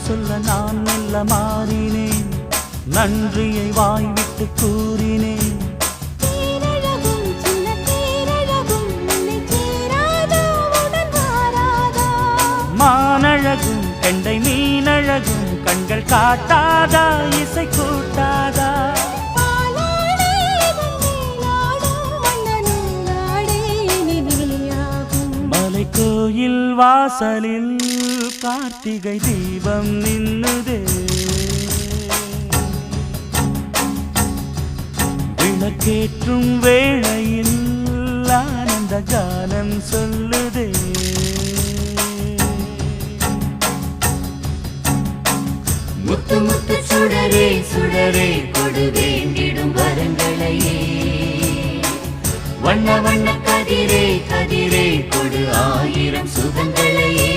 சொல்ல நான் மெல்ல மாறினேன், நன்றியை வாய்விட்டு கூறினேன். மானழகும் கெண்டை மீனழகும் கண்கள் காட்டாதா, இசை கூட்டாதா? கோயில் வாசலில் கார்த்திகை தீபம் நின்னுதே, விளக்கேற்றும் வேளையில் ஆனந்த கானம் சொல்லுதே. முத்து முத்து சுடரே சுடரே கொடு வேண்டிடும் வரங்களையே, வண்ண வண்ண கதிரே கதிரே கொடு ஆயிரம் சுகங்களையே.